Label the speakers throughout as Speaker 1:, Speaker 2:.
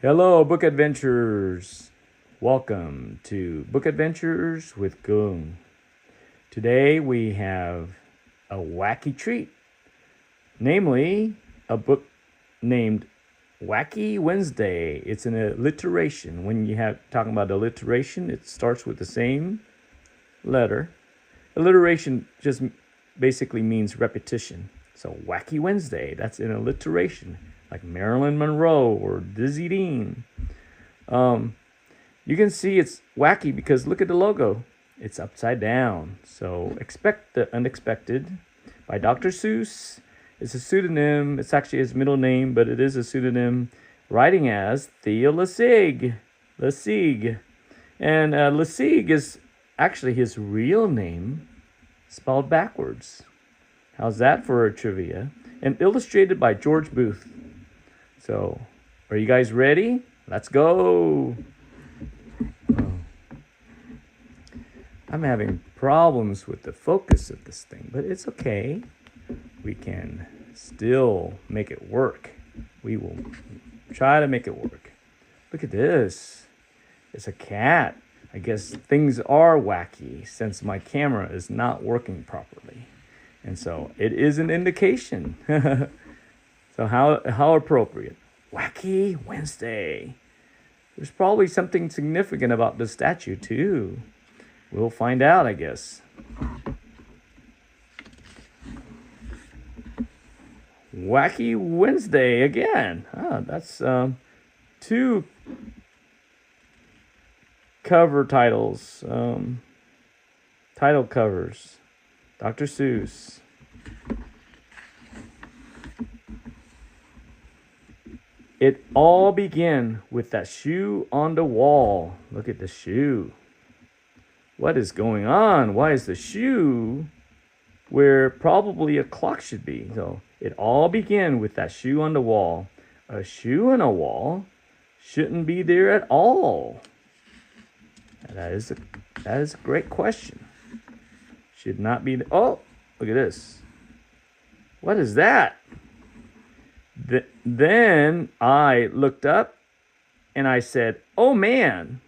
Speaker 1: Hello, book adventurers. Welcome to Book Adventures with Gung. Today we have a wacky treat, namely a book named Wacky Wednesday. It's an alliteration. When you have talking about alliteration, it starts with the same letter. Alliteration just basically means repetition. So Wacky Wednesday, that's an alliteration, like Marilyn Monroe or Dizzy Dean. You can see it's wacky because look at the logo. It's upside down. So expect the unexpected by Dr. Seuss. It's a pseudonym. It's actually his middle name, but it is a pseudonym, writing as Theo Lessig. And Lessig is actually his real name, spelled backwards. How's that for a trivia? And illustrated by George Booth. So, are you guys ready? Let's go. I'm having problems with the focus of this thing, but it's okay. We can still make it work. We will try to make it work. Look at this. It's a cat. I guess things are wacky since my camera is not working properly. And so it is an indication. So how appropriate. Wacky Wednesday. There's probably something significant about the statue too. We'll find out, I guess. Wacky Wednesday again. That's two cover titles. Title covers. Dr. Seuss. It all began with that shoe on the wall. Look at the shoe. What is going on? Why is the shoe where probably a clock should be? So it all began with that shoe on the wall. A shoe on a wall shouldn't be there at all. That is a great question. Should not be. Oh, look at this. What is that? Then I looked up and I said, oh man.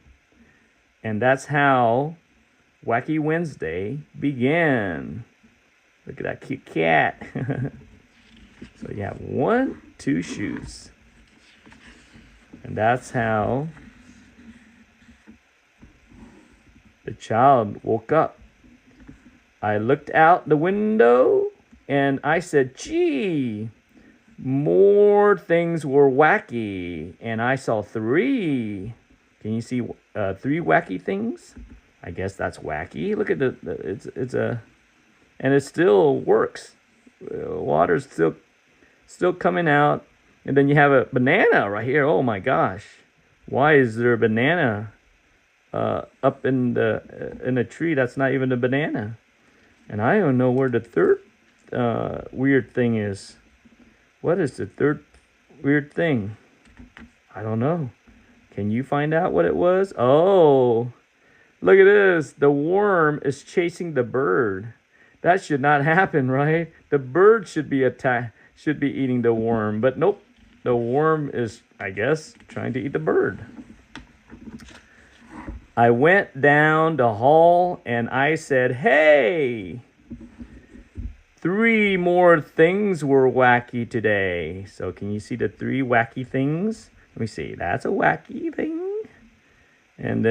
Speaker 1: And that's how Wacky Wednesday began. Look at that cute cat. So you have 2 shoes. And that's how the child woke up. I looked out the window and I said, gee, more things were wacky. And I saw 3. Can you see 3 wacky things? I guess that's wacky. Look at and it still works. Water's still coming out. And then you have a banana right here. Oh my gosh. Why is there a banana up in a tree that's not even a banana? And I don't know where the third weird thing is. What is the third weird thing? I don't know. Can you find out what it was? Oh, look at this. The worm is chasing the bird. That should not happen, right? The bird should be eating the worm, but nope. The worm is, I guess, trying to eat the bird. I went down the hall and I said, hey, 3 more things were wacky today. So can you see the 3 wacky things? Let me see. That's a wacky thing. And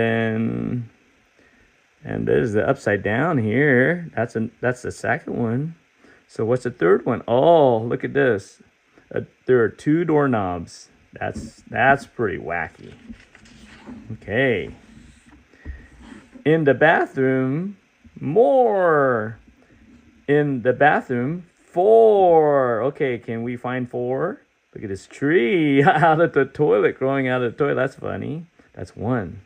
Speaker 1: there's the upside down here. That's the second one. So what's the third one? Oh, look at this. There are 2 doorknobs. That's pretty wacky. Okay. In the bathroom, more. In the bathroom, 4. Okay, can we find 4? Look at this tree out of the toilet, growing out of the toilet. That's funny. That's 1.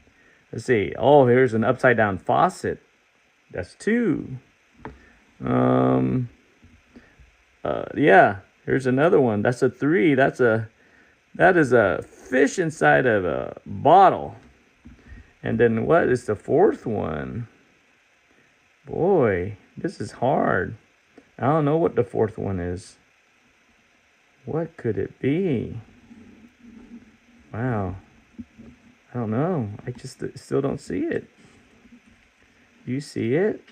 Speaker 1: Let's see. Oh, here's an upside down faucet. That's 2. Yeah. Here's another one. That's a 3. That is a fish inside of a bottle. And then what is the 4th one? Boy, this is hard. I don't know what the 4th one is. What could it be? Wow. I don't know. I just still don't see it. You see it?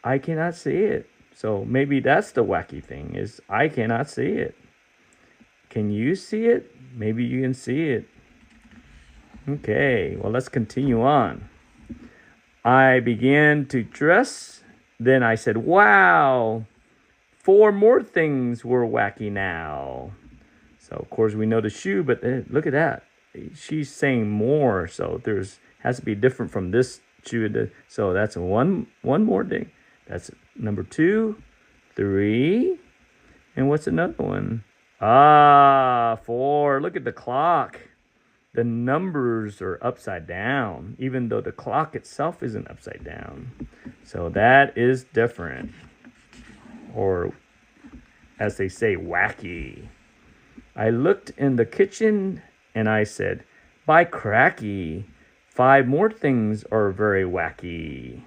Speaker 1: I cannot see it. So maybe that's the wacky thing, is I cannot see it. Can you see it? Maybe you can see it. Okay, well, let's continue on. I began to dress. Then I said, wow, 4 more things were wacky now. So, of course, we know the shoe, but look at that. She's saying more, so has to be different from this shoe. So that's one more thing. That's number 2, 3. And what's another one? 4. Look at the clock. The numbers are upside down, even though the clock itself isn't upside down. So that is different. Or, as they say, wacky. I looked in the kitchen and I said, by cracky, 5 more things are very wacky.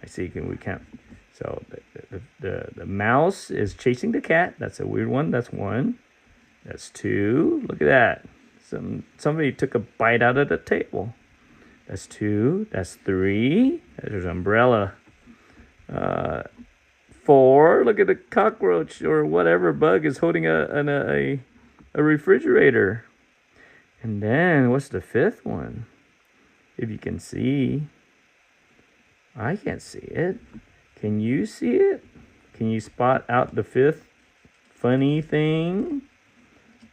Speaker 1: I see, we can't. So the mouse is chasing the cat. That's a weird one. That's 1. That's 2. Look at that. Somebody took a bite out of the table. That's 2. That's 3. There's an umbrella. 4. Look at the cockroach or whatever bug is holding a refrigerator. And then what's the 5th one? If you can see. I can't see it. Can you see it? Can you spot out the 5th funny thing?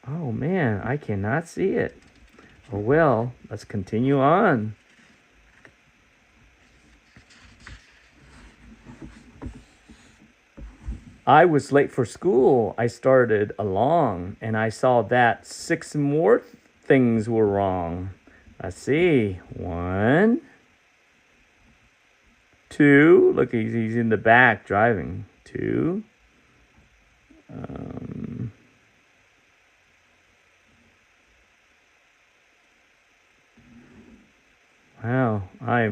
Speaker 1: Oh man, I cannot see it. Oh well, let's continue on. I was late for school. I started along and I saw that 6 more things were wrong. Let's see. 1, 2. Look, he's in the back driving. 2. Wow, I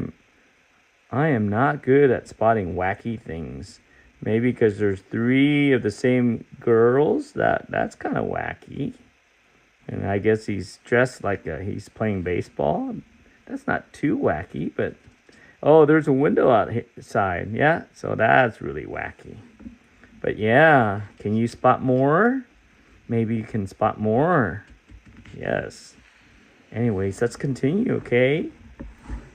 Speaker 1: am not good at spotting wacky things. Maybe because there's 3 of the same girls. That's kind of wacky. And I guess he's dressed like he's playing baseball. That's not too wacky, but oh, there's a window outside. Yeah, so that's really wacky. But yeah, can you spot more? Maybe you can spot more. Yes. Anyways, let's continue, okay?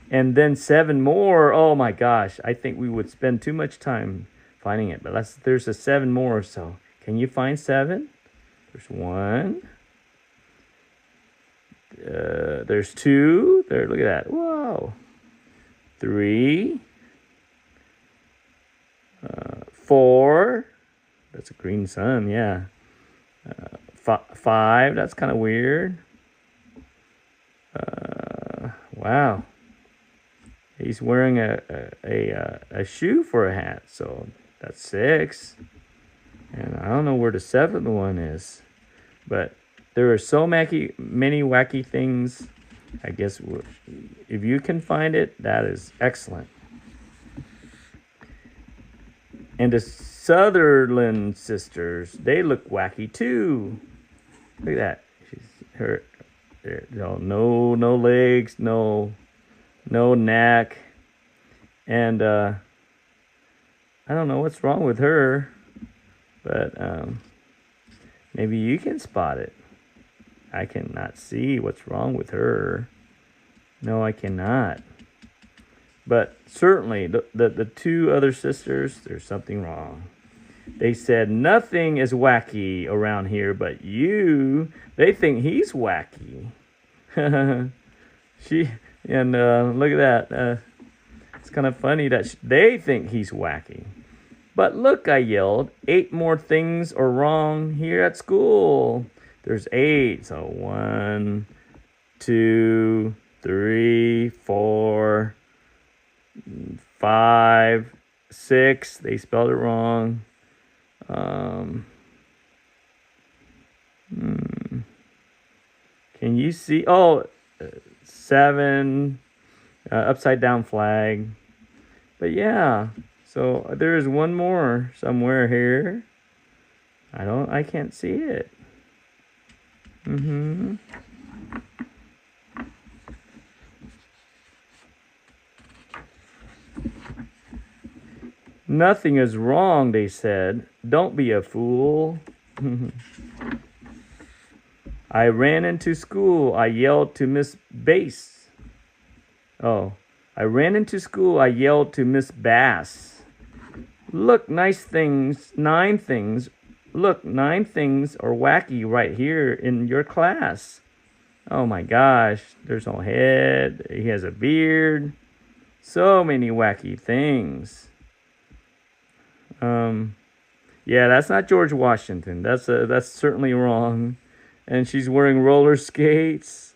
Speaker 1: And then 7 more. Oh my gosh, I think we would spend too much time finding it. But there's a 7 more. So can you find 7? There's 1. There's 2. There, look at that. Whoa. 3. 4. That's a green sun, yeah. 5. That's kind of weird. Wow. He's wearing a shoe for a hat, so that's 6. And I don't know where the 7th one is, but there are so many wacky things. I guess if you can find it, that is excellent. And the Sutherland sisters, they look wacky too. Look at that. No legs, no neck, and I don't know what's wrong with her, but maybe you can spot it. I cannot see what's wrong with her. No, I cannot. But certainly the 2 other sisters, there's something wrong. They said nothing is wacky around here but you. They think he's wacky. Look at that. It's kind of funny that they think he's wacky. But look, I yelled, 8 more things are wrong here at school. There's 8. So 1, 2, 3, 4, 5, 6. They spelled it wrong. Can you see? Oh, 7. Upside down flag. But yeah. So there is 1 more somewhere here. I can't see it. Nothing is wrong, they said. Don't be a fool. I ran into school. I yelled to Miss Bass. Oh, I ran into school. I yelled to Miss Bass. Look, 9 things. Look, 9 things are wacky right here in your class. Oh my gosh, there's no head. He has a beard. So many wacky things. Yeah, that's not George Washington. That's certainly wrong. And she's wearing roller skates.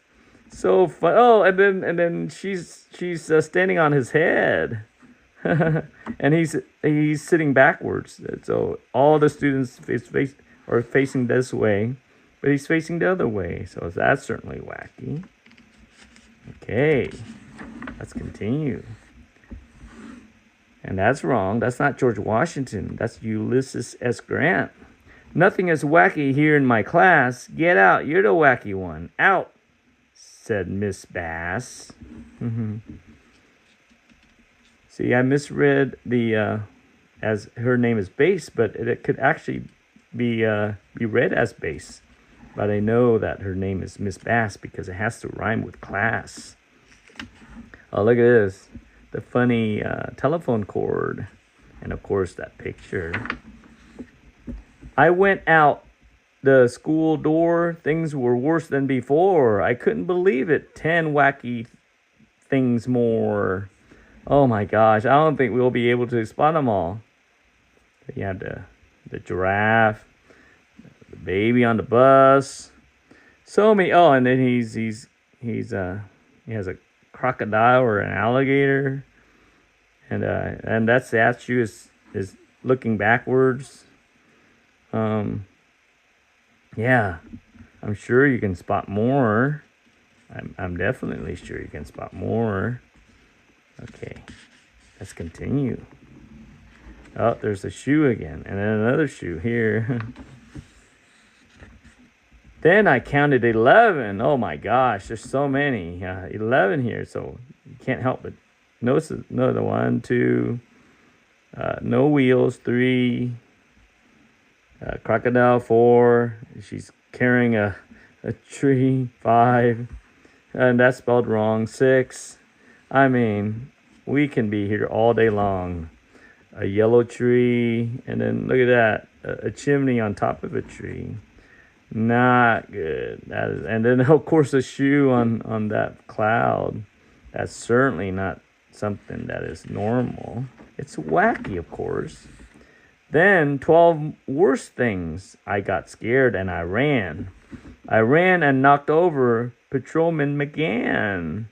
Speaker 1: So fun. Oh, and then she's standing on his head. And he's sitting backwards. So all the students are facing this way, but he's facing the other way. So that's certainly wacky. Okay, let's continue. And that's wrong. That's not George Washington. That's Ulysses S. Grant. Nothing is wacky here in my class. Get out. You're the wacky one. Out, said Miss Bass. See, I misread the as her name is Bass, but it could actually be read as Bass. But I know that her name is Miss Bass because it has to rhyme with class. Oh, look at this. The funny telephone cord. And, of course, that picture. I went out the school door. Things were worse than before. I couldn't believe it. 10 wacky things more. Oh, my gosh. I don't think we'll be able to spot them all. You have the giraffe. The baby on the bus. So many. Oh, and then he has a crocodile or an alligator, and that statue is looking backwards. Yeah, I'm sure you can spot more. I'm definitely sure you can spot more. Okay, let's continue. Oh, there's a shoe again, and then another shoe here. Then I counted 11. Oh my gosh, there's so many. 11 here, so you can't help but notice the 1, 2, no wheels, 3, crocodile, 4. She's carrying a tree, 5, and that's spelled wrong, 6. I mean, we can be here all day long. A yellow tree, and then look at that, a chimney on top of a tree. Not good. That is, and then of course a shoe on that cloud. That's certainly not something that is normal. It's wacky, of course. Then 12 worse things. I got scared and I ran. I ran and knocked over Patrolman McGann.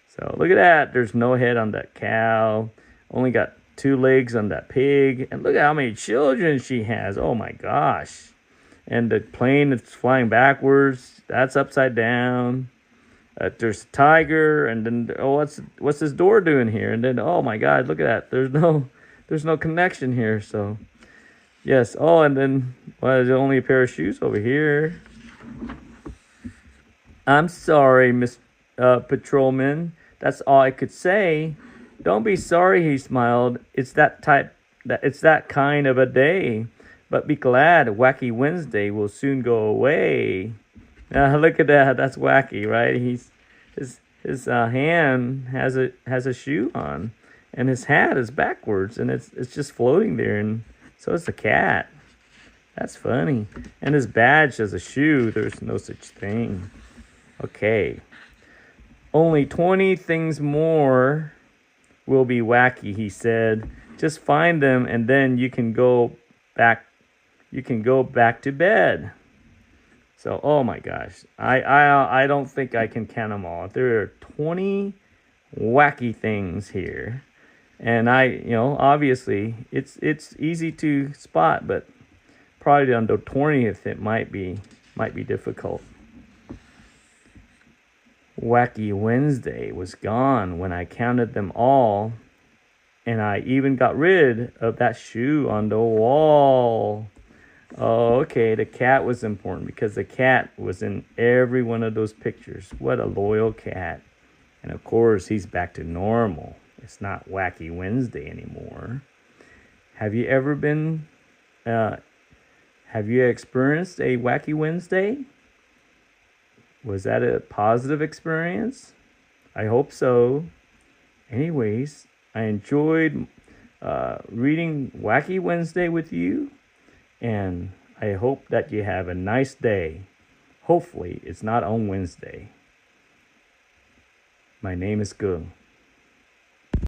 Speaker 1: So look at that. There's no head on that cow. Only got 2 legs on that pig. And look at how many children she has. Oh my gosh. And the plane that's flying backwards, that's upside down. There's a tiger, and then what's this door doing here? And then oh my God, look at that. There's no connection here. So yes. Oh, and then there's only a pair of shoes over here. I'm sorry, Miss Patrolman. That's all I could say. Don't be sorry, he smiled. It's that kind of a day. But be glad, Wacky Wednesday will soon go away. Look at that. That's wacky, right? His hand has a shoe on, and his hat is backwards, and it's just floating there, and so is the cat. That's funny. And his badge has a shoe. There's no such thing. Okay. Only 20 things more will be wacky, he said. Just find them, and then you can go back to bed. So, oh my gosh, I don't think I can count them all. There are 20 wacky things here, and obviously it's easy to spot, but probably on the 20th it might be difficult. Wacky Wednesday was gone when I counted them all, and I even got rid of that shoe on the wall. Oh, okay, the cat was important because the cat was in every one of those pictures. What a loyal cat. And of course, he's back to normal. It's not Wacky Wednesday anymore. Have you ever been, have you experienced a Wacky Wednesday? Was that a positive experience? I hope so. Anyways, I enjoyed reading Wacky Wednesday with you, and I hope that you have a nice day. Hopefully, it's not on Wednesday. My name is Gung.